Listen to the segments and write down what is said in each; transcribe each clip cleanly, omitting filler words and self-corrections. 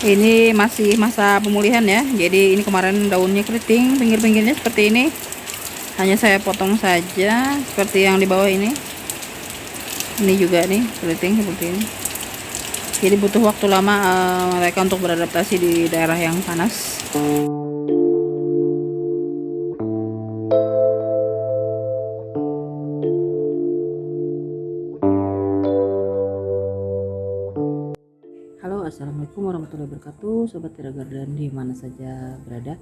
Ini masih masa pemulihan ya. Jadi ini kemarin daunnya keriting, pinggir-pinggirnya seperti ini. Hanya saya potong saja seperti yang di bawah ini. Ini juga nih keriting seperti ini. Jadi butuh waktu lama mereka untuk beradaptasi di daerah yang panas. Halo, assalamualaikum warahmatullahi wabarakatuh, sobat Tira Garden di mana saja berada.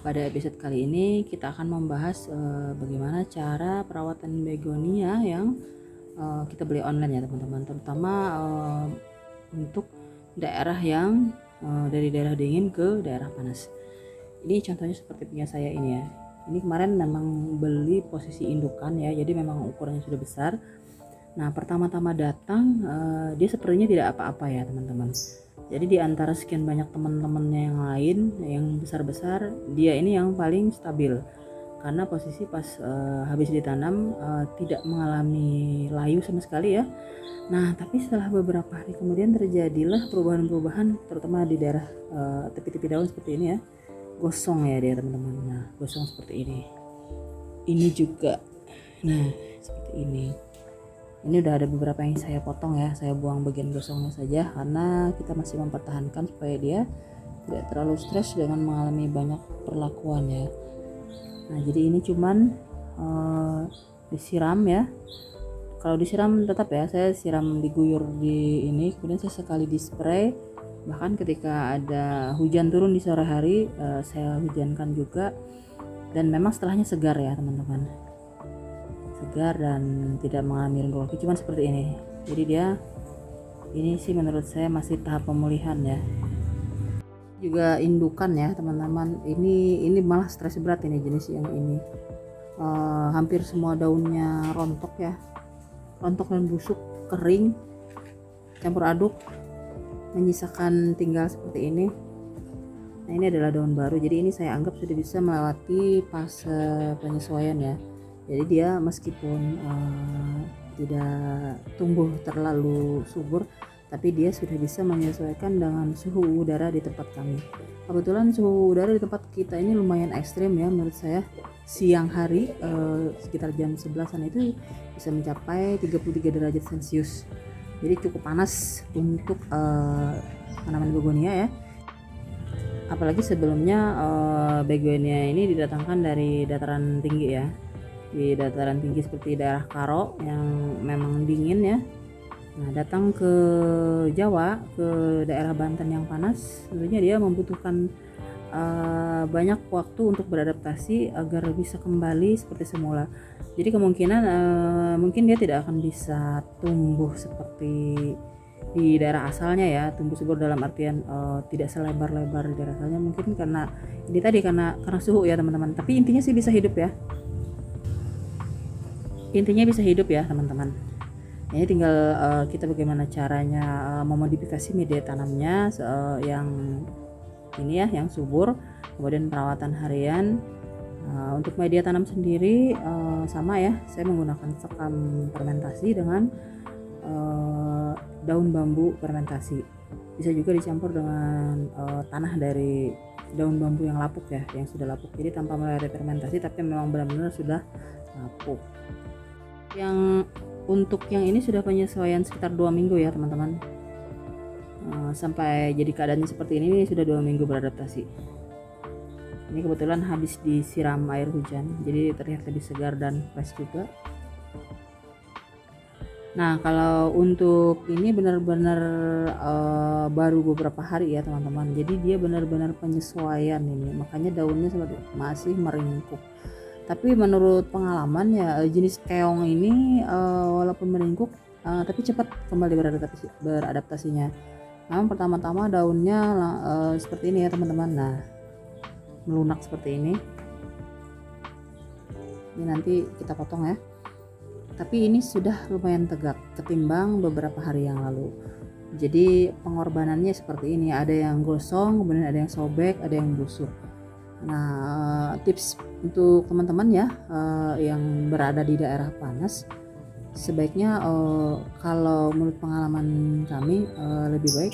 Pada episode kali ini kita akan membahas bagaimana cara perawatan begonia yang kita beli online ya teman-teman, terutama untuk daerah yang dari daerah dingin ke daerah panas. Ini contohnya seperti punya saya ini ya. Ini kemarin memang beli posisi indukan ya, jadi memang ukurannya sudah besar. Nah, pertama-tama datang dia sepertinya tidak apa-apa ya teman-teman. Jadi di antara sekian banyak teman-temannya yang lain yang besar-besar, dia ini yang paling stabil. Karena posisi pas habis ditanam tidak mengalami layu sama sekali ya. Nah, tapi setelah beberapa hari kemudian terjadilah perubahan-perubahan, terutama di daerah tepi-tepi daun seperti ini ya. Gosong ya dia teman-teman. Nah, gosong seperti ini. Ini juga. Nah, seperti ini. Ini udah ada beberapa yang saya potong ya, saya buang bagian gosongnya saja karena kita masih mempertahankan supaya dia tidak terlalu stres dengan mengalami banyak perlakuan ya. Nah, jadi ini cuman disiram ya. Kalau disiram tetap ya, saya siram diguyur di ini, kemudian saya sekali di spray. Bahkan ketika ada hujan turun di sore hari, saya hujankan juga. Dan memang setelahnya segar ya teman-teman, segar dan tidak mengalami rindu lagi, cuman seperti ini. Jadi dia ini sih menurut saya masih tahap pemulihan ya. Juga indukan ya teman-teman, ini malah stres berat ini jenis yang ini. Hampir semua daunnya rontok ya, rontok dan busuk, kering, campur aduk, menyisakan tinggal seperti ini. Nah, ini adalah daun baru, jadi ini saya anggap sudah bisa melewati fase penyesuaian ya. Jadi dia meskipun tidak tumbuh terlalu subur, tapi dia sudah bisa menyesuaikan dengan suhu udara di tempat kami. Kebetulan suhu udara di tempat kita ini lumayan ekstrim ya menurut saya. Siang hari sekitar jam 11-an itu bisa mencapai 33 derajat Celcius. Jadi cukup panas untuk tanaman begonia ya. Apalagi sebelumnya begonia ini didatangkan dari dataran tinggi ya. Di dataran tinggi seperti daerah Karo yang memang dingin ya. Nah, datang ke Jawa, ke daerah Banten yang panas, tentunya dia membutuhkan banyak waktu untuk beradaptasi agar bisa kembali seperti semula. Jadi kemungkinan mungkin dia tidak akan bisa tumbuh seperti di daerah asalnya ya, tumbuh subur dalam artian tidak selebar-lebar di daerah asalnya, mungkin karena ini tadi karena suhu ya teman-teman. Tapi intinya sih bisa hidup ya. Intinya bisa hidup ya teman-teman. Ini tinggal kita bagaimana caranya memodifikasi media tanamnya yang ini ya, yang subur, kemudian perawatan harian. Untuk media tanam sendiri sama ya, saya menggunakan sekam fermentasi dengan daun bambu fermentasi. Bisa juga dicampur dengan tanah dari daun bambu yang lapuk ya, yang sudah lapuk. Jadi tanpa melalui fermentasi, tapi memang benar-benar sudah lapuk. Yang untuk yang ini sudah penyesuaian sekitar 2 minggu ya teman-teman. Sampai jadi keadaannya seperti ini sudah 2 minggu beradaptasi. Ini kebetulan habis disiram air hujan, jadi terlihat lebih segar dan fresh juga. Nah, kalau untuk ini benar-benar baru beberapa hari ya teman-teman. Jadi dia benar-benar penyesuaian ini, makanya daunnya masih meringkuk. Tapi menurut pengalaman ya, jenis keong ini walaupun meringkuk tapi cepat kembali beradaptasinya. Memang pertama-tama daunnya seperti ini ya teman-teman. Nah, melunak seperti ini. Ini nanti kita potong ya. Tapi ini sudah lumayan tegak ketimbang beberapa hari yang lalu. Jadi pengorbanannya seperti ini, ada yang gosong, kemudian ada yang sobek, ada yang busuk. Nah, tips untuk teman-teman ya yang berada di daerah panas, sebaiknya kalau menurut pengalaman kami lebih baik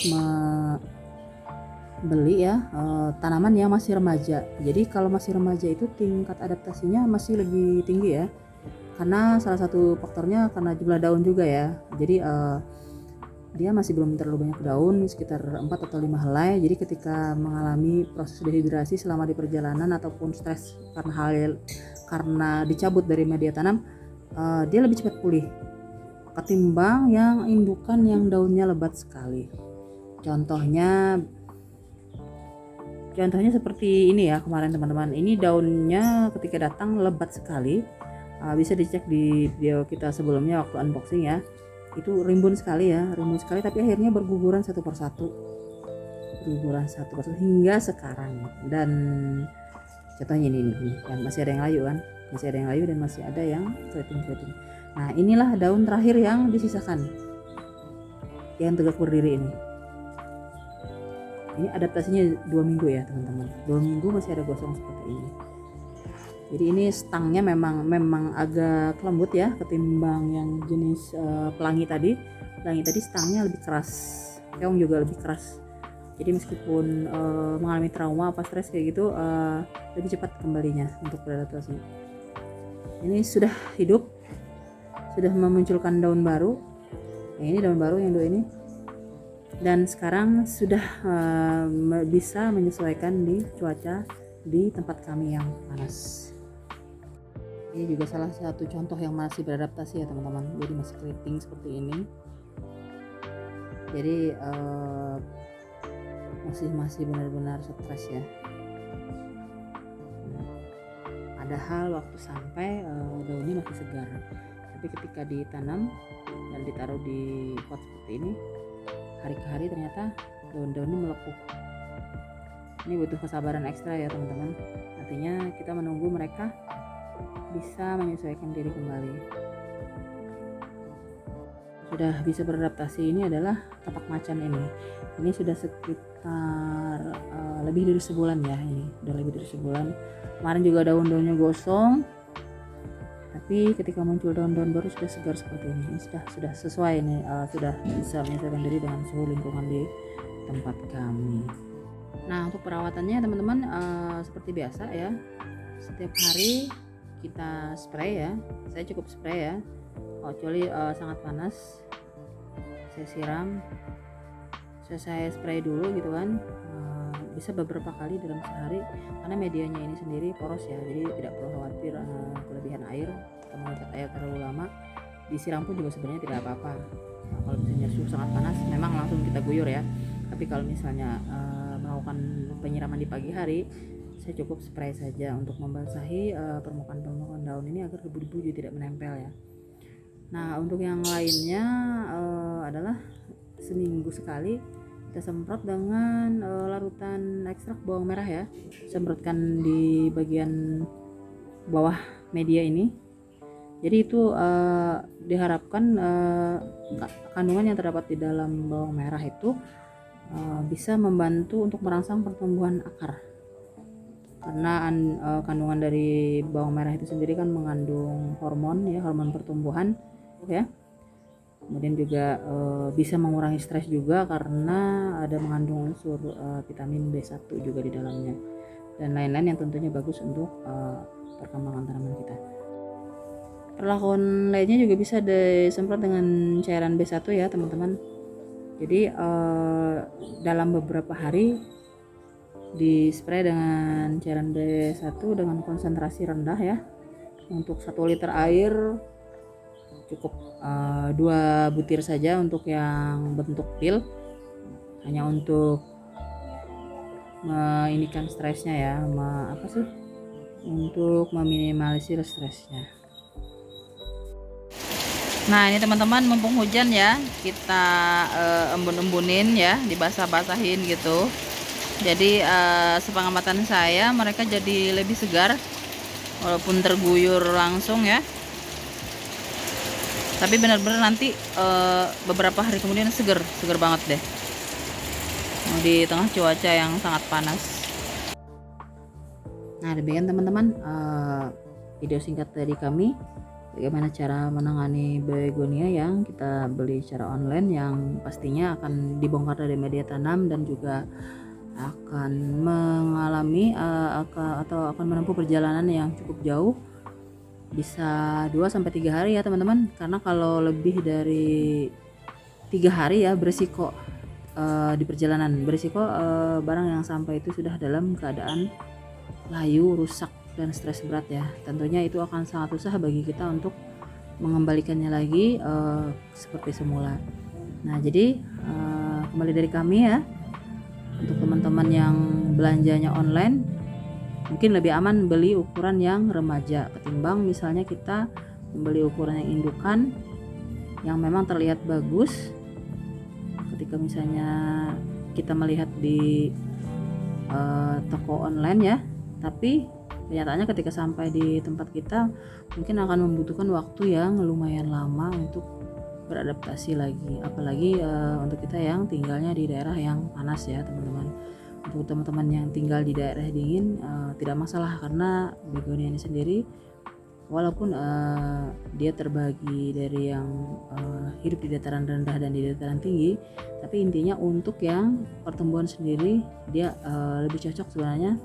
beli ya tanaman yang masih remaja. Jadi kalau masih remaja itu tingkat adaptasinya masih lebih tinggi ya, karena salah satu faktornya karena jumlah daun juga ya. Jadi dia masih belum terlalu banyak daun, sekitar 4 atau 5 helai. Jadi ketika mengalami proses dehidrasi selama di perjalanan ataupun stres karena dicabut dari media tanam, dia lebih cepat pulih ketimbang yang indukan yang daunnya lebat sekali. Contohnya seperti ini ya, kemarin teman-teman, ini daunnya ketika datang lebat sekali. Bisa dicek di video kita sebelumnya waktu unboxing ya, itu rimbun sekali tapi akhirnya berguguran satu persatu hingga sekarang. Dan contohnya ini kan masih ada yang layu dan masih ada yang keriting. Nah inilah daun terakhir yang disisakan, yang tegak berdiri ini adaptasinya 2 minggu ya teman-teman. 2 minggu masih ada gosong seperti ini. Jadi ini stangnya memang agak lembut ya ketimbang yang jenis pelangi tadi. Stangnya lebih keras, keong juga lebih keras. Jadi meskipun mengalami trauma apa stres kayak gitu, lebih cepat kembalinya untuk beradaptasi. Ini sudah hidup, sudah memunculkan daun baru. Ini daun baru yang 2 ini. Dan sekarang sudah bisa menyesuaikan di cuaca di tempat kami yang panas. Ini juga salah satu contoh yang masih beradaptasi ya teman-teman. Jadi masih keriting seperti ini. Jadi masih benar-benar stres ya. Padahal waktu sampai daunnya masih segar. Tapi ketika ditanam dan ditaruh di pot seperti ini, hari ke hari ternyata daun-daunnya melepuh. Ini butuh kesabaran ekstra ya teman-teman. Artinya kita menunggu mereka bisa menyesuaikan diri kembali. Sudah bisa beradaptasi ini adalah tapak macan ini. Ini sudah sekitar lebih dari sebulan ya, ini udah lebih dari sebulan. Kemarin juga daun-daunnya gosong, tapi ketika muncul daun-daun baru sudah segar seperti ini. Ini sudah sesuai nih, sudah bisa menyesuaikan diri dengan suhu lingkungan di tempat kami. Nah untuk perawatannya teman-teman seperti biasa ya, setiap hari kita spray ya. Saya cukup spray ya, kecuali sangat panas saya siram. Saya spray dulu gitu kan, bisa beberapa kali dalam sehari karena medianya ini sendiri poros ya, jadi tidak perlu khawatir kelebihan air atau mengikat air terlalu lama. Disiram pun juga sebenarnya tidak apa-apa. Kalau misalnya suhu sangat panas memang langsung kita guyur ya, tapi kalau misalnya melakukan penyiraman di pagi hari, saya cukup spray saja untuk membasahi permukaan daun ini agar debu-debu juga tidak menempel ya. Nah untuk yang lainnya adalah seminggu sekali kita semprot dengan larutan ekstrak bawang merah ya. Semprotkan di bagian bawah media ini. Jadi itu diharapkan kandungan yang terdapat di dalam bawang merah itu bisa membantu untuk merangsang pertumbuhan akar. Karena kandungan dari bawang merah itu sendiri kan mengandung hormon ya, hormon pertumbuhan ya. Kemudian juga bisa mengurangi stres juga karena ada mengandung unsur vitamin B1 juga di dalamnya dan lain-lain yang tentunya bagus untuk perkembangan tanaman kita. Perlakuan lainnya juga bisa disemprot dengan cairan B1 ya teman-teman. Jadi dalam beberapa hari di spray dengan cairan B1 dengan konsentrasi rendah ya. Untuk 1 liter air cukup 2 butir saja untuk yang bentuk pil, hanya untuk menginikan stresnya ya, untuk meminimalisir stresnya. Nah ini teman-teman, mumpung hujan ya, kita embun-embunin ya, dibasah-basahin gitu. Jadi sepengamatan saya mereka jadi lebih segar walaupun terguyur langsung ya. Tapi benar-benar nanti beberapa hari kemudian seger banget deh di tengah cuaca yang sangat panas. Nah demikian teman-teman video singkat dari kami bagaimana cara menangani begonia yang kita beli secara online, yang pastinya akan dibongkar dari media tanam dan juga akan mengalami atau akan menempuh perjalanan yang cukup jauh, bisa 2-3 hari ya teman-teman. Karena kalau lebih dari 3 hari ya berisiko di perjalanan, berisiko barang yang sampai itu sudah dalam keadaan layu, rusak, dan stres berat ya. Tentunya itu akan sangat susah bagi kita untuk mengembalikannya lagi seperti semula. Nah, jadi kembali dari kami ya, untuk teman-teman yang belanjanya online, mungkin lebih aman beli ukuran yang remaja ketimbang misalnya kita membeli ukuran yang indukan yang memang terlihat bagus ketika misalnya kita melihat di toko online ya, tapi kenyataannya ketika sampai di tempat kita mungkin akan membutuhkan waktu yang lumayan lama untuk beradaptasi lagi, apalagi untuk kita yang tinggalnya di daerah yang panas ya teman-teman. Untuk teman-teman yang tinggal di daerah dingin tidak masalah, karena begonia ini sendiri walaupun dia terbagi dari yang hidup di dataran rendah dan di dataran tinggi, tapi intinya untuk yang pertumbuhan sendiri dia lebih cocok sebenarnya,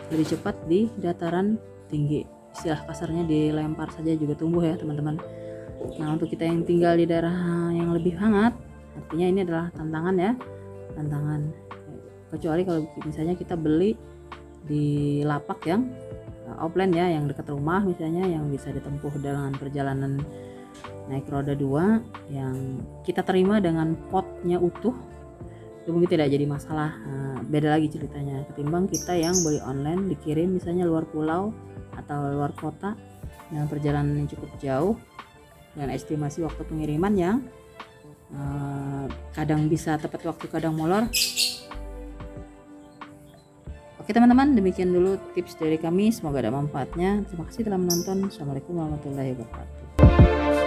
lebih cepat di dataran tinggi. Istilah kasarnya dilempar saja juga tumbuh ya teman-teman. Nah, untuk kita yang tinggal di daerah yang lebih hangat, artinya ini adalah tantangan ya, tantangan. Kecuali kalau misalnya kita beli di lapak yang offline ya, yang dekat rumah misalnya, yang bisa ditempuh dengan perjalanan naik roda 2 yang kita terima dengan potnya utuh, itu mungkin tidak jadi masalah. Beda lagi ceritanya ketimbang kita yang beli online dikirim misalnya luar pulau atau luar kota dengan perjalanan yang cukup jauh dengan estimasi waktu pengiriman yang kadang bisa tepat waktu, kadang molor. Oke teman-teman, demikian dulu tips dari kami, semoga ada manfaatnya. Terima kasih telah menonton. Assalamualaikum warahmatullahi wabarakatuh.